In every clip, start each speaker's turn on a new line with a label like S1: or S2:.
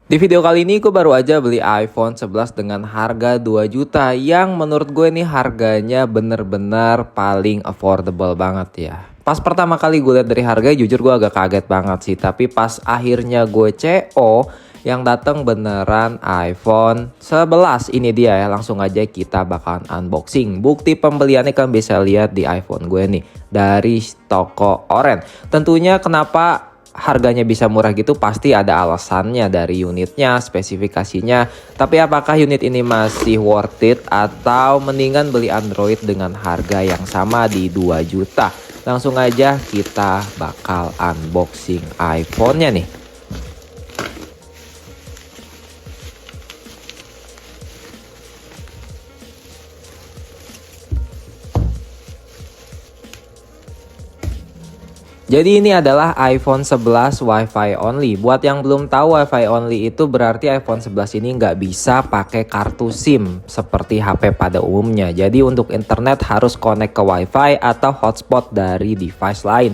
S1: Di video kali ini gue baru aja beli iPhone 11 dengan harga 2 juta yang menurut gue ini harganya bener-bener paling affordable banget ya. Pas pertama kali gue lihat dari harga jujur gue agak kaget banget sih. Tapi pas akhirnya gue CO yang datang beneran iPhone 11. Ini dia ya, langsung aja kita bakalan unboxing. Bukti pembeliannya kan bisa lihat di iPhone gue nih dari toko Oren. Tentunya kenapa harganya bisa murah gitu pasti ada alasannya dari unitnya, spesifikasinya. Tapi apakah unit ini masih worth it atau mendingan beli Android dengan harga yang sama di 2 juta? Langsung aja kita bakal unboxing iPhone-nya nih. Jadi ini adalah iPhone 11 Wi-Fi only. Buat yang belum tahu Wi-Fi only itu berarti iPhone 11 ini nggak bisa pakai kartu SIM seperti HP pada umumnya. Jadi untuk internet harus connect ke Wi-Fi atau hotspot dari device lain.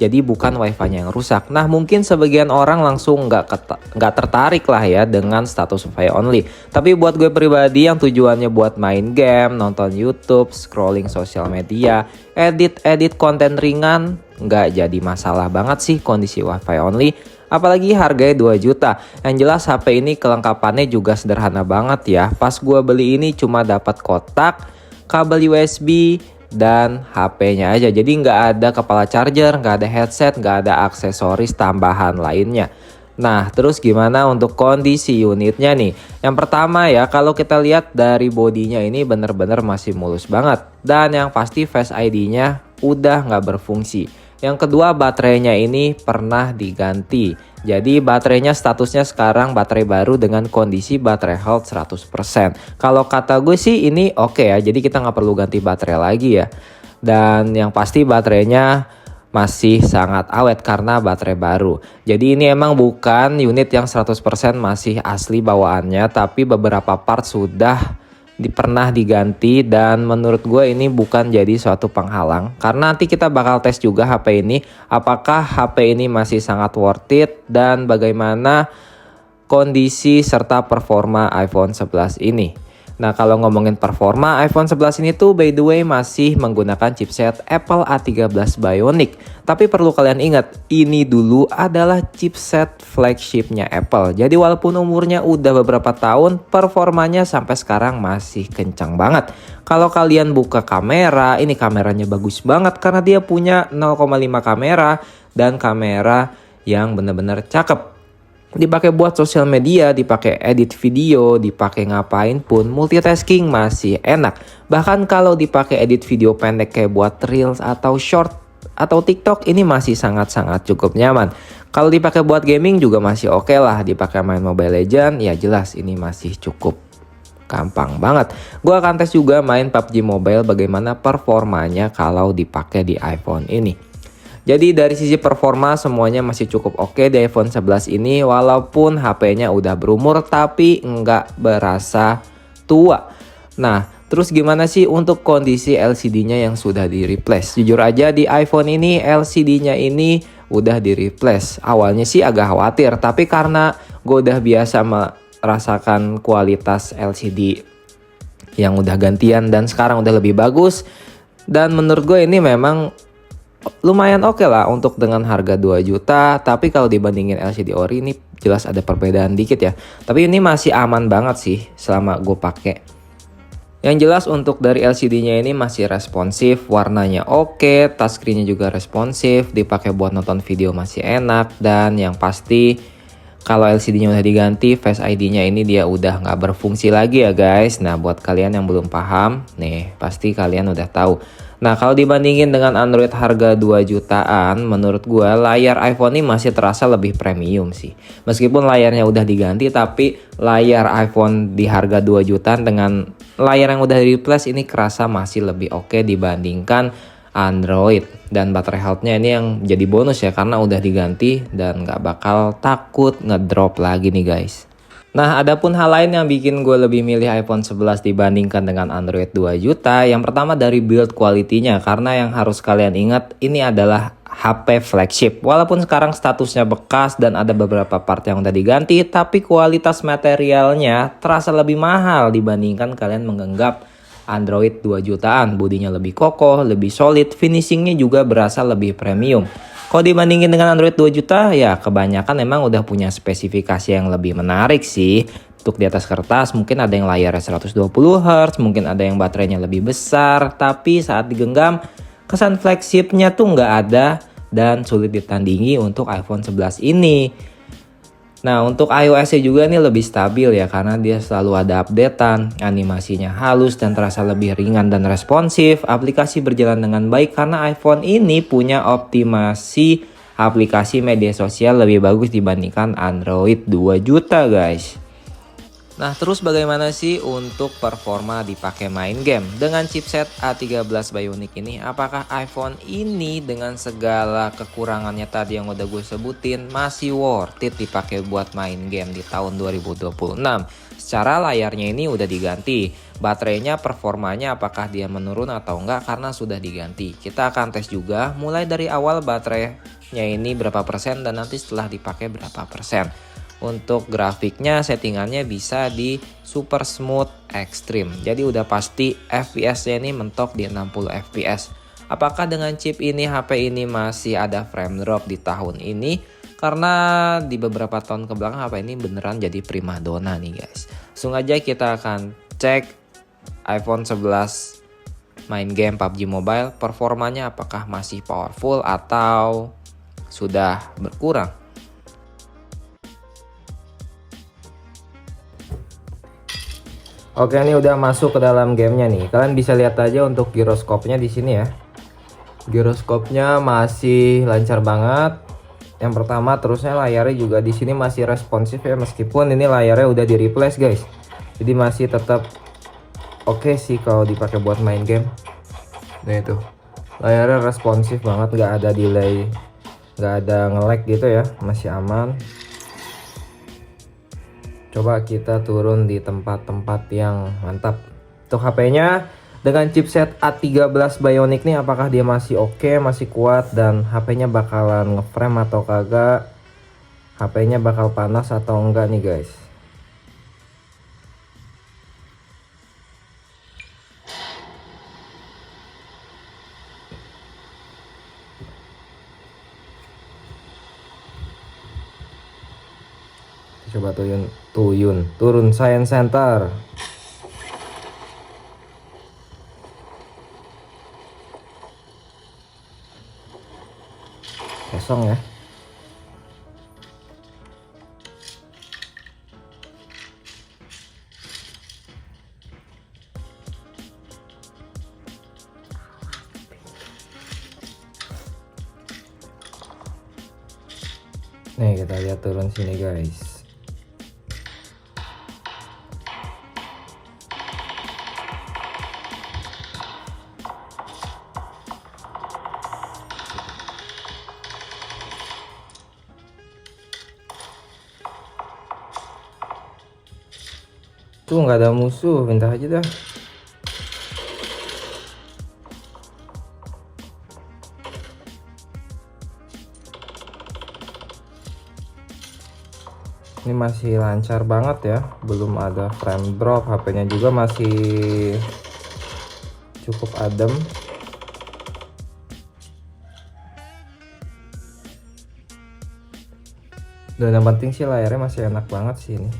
S1: Jadi bukan Wi-Fi-nya yang rusak. Nah mungkin sebagian orang langsung nggak tertarik lah ya dengan status Wi-Fi only. Tapi buat gue pribadi yang tujuannya buat main game, nonton YouTube, scrolling sosial media, edit konten ringan, nggak jadi masalah banget sih kondisi Wi-Fi only. Apalagi harganya 2 juta. Yang jelas HP ini kelengkapannya juga sederhana banget ya. Pas gue beli ini cuma dapat kotak, kabel USB, dan HP-nya aja. Jadi nggak ada kepala charger, nggak ada headset, nggak ada aksesoris tambahan lainnya. Nah, terus gimana untuk kondisi unitnya nih? Yang pertama ya, kalau kita lihat dari bodinya ini bener-bener masih mulus banget. Dan yang pasti Face ID-nya udah nggak berfungsi. Yang kedua, baterainya ini pernah diganti. Jadi baterainya statusnya sekarang baterai baru dengan kondisi baterai health 100%. Kalau kata gue sih ini oke ya, jadi kita nggak perlu ganti baterai lagi ya. Dan yang pasti baterainya masih sangat awet karena baterai baru. Jadi ini emang bukan unit yang 100% masih asli bawaannya, tapi beberapa part sudah pernah diganti dan menurut gue ini bukan jadi suatu penghalang karena nanti kita bakal tes juga HP ini apakah HP ini masih sangat worth it dan bagaimana kondisi serta performa iPhone 11 ini. Nah kalau ngomongin performa iPhone 11 ini tuh by the way masih menggunakan chipset Apple A13 Bionic. Tapi perlu kalian ingat, ini dulu adalah chipset flagshipnya Apple. Jadi walaupun umurnya udah beberapa tahun, performanya sampai sekarang masih kencang banget. Kalau kalian buka kamera, ini kameranya bagus banget karena dia punya 0,5 kamera dan kamera yang benar-benar cakep. Dipakai buat sosial media, dipakai edit video, dipakai ngapain pun, multitasking masih enak. Bahkan kalau dipakai edit video pendek kayak buat Reels atau Short atau TikTok ini masih sangat-sangat cukup nyaman. Kalau dipakai buat gaming juga masih oke lah, dipakai main Mobile Legends ya jelas ini masih cukup gampang banget. Gue akan tes juga main PUBG Mobile bagaimana performanya kalau dipakai di iPhone ini. Jadi dari sisi performa semuanya masih cukup oke di iPhone 11 ini walaupun HP-nya udah berumur tapi nggak berasa tua. Nah terus gimana sih untuk kondisi LCD-nya yang sudah di-replace? Jujur aja di iPhone ini LCD-nya ini udah di-replace. Awalnya sih agak khawatir tapi karena gue udah biasa merasakan kualitas LCD yang udah gantian dan sekarang udah lebih bagus. Dan menurut gue ini memang lumayan oke lah untuk dengan harga 2 juta. Tapi kalau dibandingin LCD ori ini jelas ada perbedaan dikit ya. Tapi ini masih aman banget sih selama gue pakai. Yang jelas untuk dari LCD-nya ini masih responsif, warnanya oke, touchscreen-nya juga responsif, dipakai buat nonton video masih enak. Dan yang pasti kalau LCD-nya udah diganti, Face ID-nya ini dia udah nggak berfungsi lagi ya guys. Nah buat kalian yang belum paham, nih pasti kalian udah tahu. Nah kalau dibandingin dengan Android harga 2 jutaan, menurut gue layar iPhone ini masih terasa lebih premium sih. Meskipun layarnya udah diganti, tapi layar iPhone di harga 2 jutaan dengan layar yang udah di-replace ini kerasa masih lebih oke dibandingkan Android. Dan baterai health-nya ini yang jadi bonus ya karena udah diganti dan nggak bakal takut ngedrop lagi nih guys. Nah, adapun hal lain yang bikin gue lebih milih iPhone 11 dibandingkan dengan Android 2 juta, yang pertama dari build quality-nya, karena yang harus kalian ingat ini adalah HP flagship. Walaupun sekarang statusnya bekas dan ada beberapa part yang udah diganti, tapi kualitas materialnya terasa lebih mahal dibandingkan kalian menggenggam Android 2 jutaan. Bodinya lebih kokoh, lebih solid, finishingnya juga berasa lebih premium. Kalau dibandingin dengan Android 2 juta, ya kebanyakan emang udah punya spesifikasi yang lebih menarik sih. Untuk di atas kertas mungkin ada yang layarnya 120 Hz, mungkin ada yang baterainya lebih besar, tapi saat digenggam kesan flagshipnya tuh nggak ada dan sulit ditandingi untuk iPhone 11 ini. Nah, untuk iOS-nya juga nih lebih stabil ya, karena dia selalu ada updatean, animasinya halus dan terasa lebih ringan dan responsif. Aplikasi berjalan dengan baik karena iPhone ini punya optimasi aplikasi media sosial lebih bagus dibandingkan Android 2 juta guys. Nah, terus bagaimana sih untuk performa dipakai main game? Dengan chipset A13 Bionic ini, apakah iPhone ini dengan segala kekurangannya tadi yang udah gue sebutin masih worth it dipakai buat main game di tahun 2026? Secara layarnya ini udah diganti, baterainya performanya apakah dia menurun atau enggak karena sudah diganti. Kita akan tes juga mulai dari awal baterainya ini berapa persen dan nanti setelah dipakai berapa persen. Untuk grafiknya settingannya bisa di super smooth extreme. Jadi udah pasti FPS-nya ini mentok di 60 FPS. Apakah dengan chip ini HP ini masih ada frame drop di tahun ini? Karena di beberapa tahun kebelakang HP ini beneran jadi primadona nih guys. Langsung aja kita akan cek iPhone 11 main game PUBG Mobile. Performanya apakah masih powerful atau sudah berkurang? Oke, ini udah masuk ke dalam gamenya nih. Kalian bisa lihat aja untuk giroskopnya di sini ya. Giroskopnya masih lancar banget. Yang pertama, terusnya layarnya juga di sini masih responsif ya, meskipun ini layarnya udah di replace guys. Jadi masih tetap oke sih kalau dipakai buat main game. Nah itu, layarnya responsif banget, nggak ada delay, nggak ada nge-lag gitu ya, masih aman. Coba kita turun di tempat-tempat yang mantap. Untuk HP-nya dengan chipset A13 Bionic nih, apakah dia masih oke, masih kuat, dan HP-nya bakalan ngeframe atau kagak, HP-nya bakal panas atau enggak nih guys. Coba turun Science Center. Kosong ya. Nih kita lihat turun sini guys. Tuh nggak ada musuh, minta aja dah. Ini masih lancar banget ya, belum ada frame drop. HP-nya juga masih cukup adem. Dan yang penting sih layarnya masih enak banget sih ini.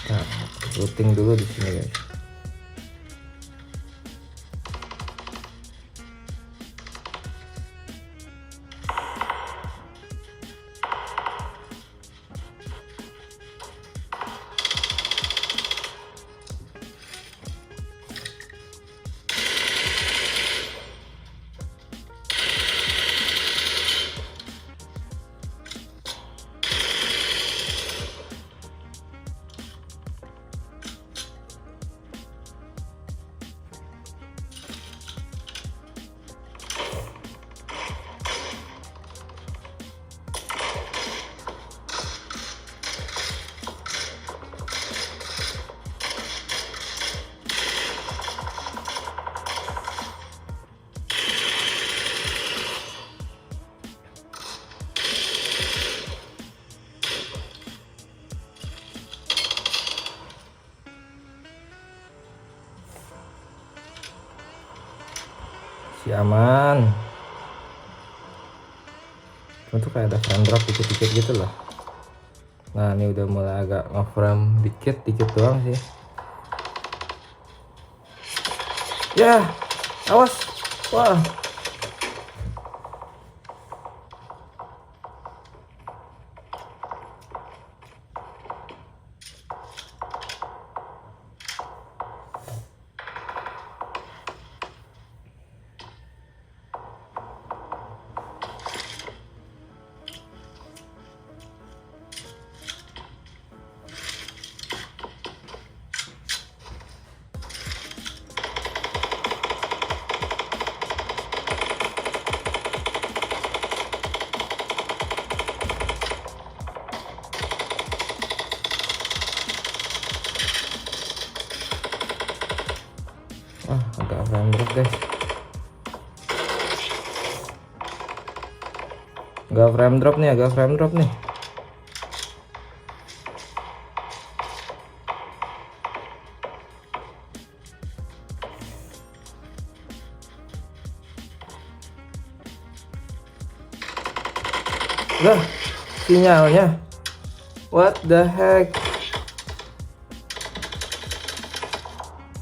S1: Nah, routing dulu di sini guys. aman. Cuma tuh kayak ada frame drop dikit-dikit gitu loh. Nah ini udah mulai agak nge-frame dikit doang sih. Ya, awas. Wah. Agak frame drop guys. Agak frame drop nih. Lah, sinyalnya. What the heck?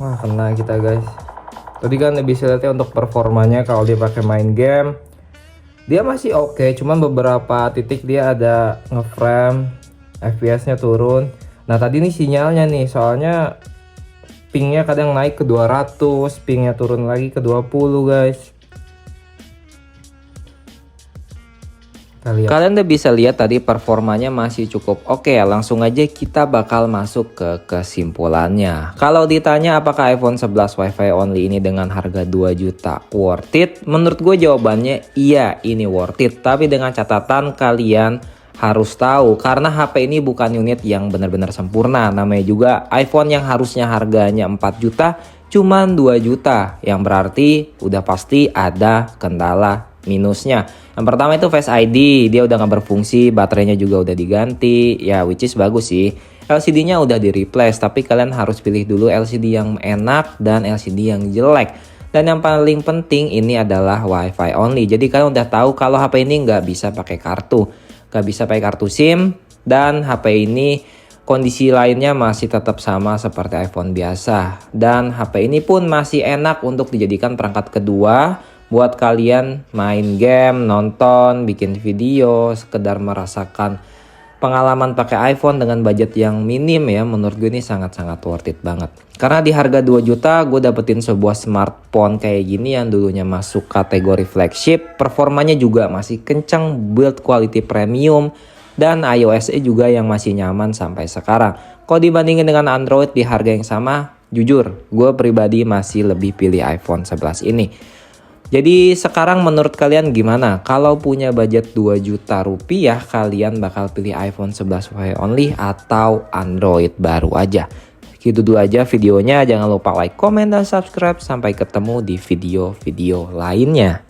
S1: Wah, kena kita guys. Tadi kan bisa lihat ya untuk performanya kalau dia pakai main game. Dia masih oke, cuman beberapa titik dia ada ngeframe, FPS-nya turun. Nah, tadi nih sinyalnya nih, soalnya pingnya kadang naik ke 200, pingnya turun lagi ke 20 guys. Kalian udah bisa lihat tadi performanya masih cukup oke ya. Langsung aja kita bakal masuk ke kesimpulannya. Kalau ditanya apakah iPhone 11 Wi-Fi only ini dengan harga 2 juta worth it? Menurut gue jawabannya iya, ini worth it. Tapi dengan catatan kalian harus tahu karena HP ini bukan unit yang benar-benar sempurna. Namanya juga iPhone yang harusnya harganya 4 juta cuman 2 juta. Yang berarti udah pasti ada kendala minusnya. Yang pertama itu Face ID, dia udah gak berfungsi, baterainya juga udah diganti, ya which is bagus sih. LCD-nya udah di replace, tapi kalian harus pilih dulu LCD yang enak dan LCD yang jelek. Dan yang paling penting ini adalah Wi-Fi only. Jadi kalian udah tahu kalau HP ini nggak bisa pakai kartu, nggak bisa pakai kartu SIM, dan HP ini kondisi lainnya masih tetap sama seperti iPhone biasa. Dan HP ini pun masih enak untuk dijadikan perangkat kedua buat kalian main game, nonton, bikin video, sekedar merasakan pengalaman pakai iPhone dengan budget yang minim ya. Menurut gue ini sangat-sangat worth it banget. Karena di harga 2 juta gue dapetin sebuah smartphone kayak gini yang dulunya masuk kategori flagship. Performanya juga masih kencang, build quality premium, dan iOS juga yang masih nyaman sampai sekarang. Kalau dibandingin dengan Android di harga yang sama, jujur gue pribadi masih lebih pilih iPhone 11 ini. Jadi sekarang menurut kalian gimana? Kalau punya budget 2 juta rupiah, kalian bakal pilih iPhone 11 Wi-Fi only atau Android baru aja? Gitu dulu aja videonya, jangan lupa like, comment, dan subscribe. Sampai ketemu di video-video lainnya.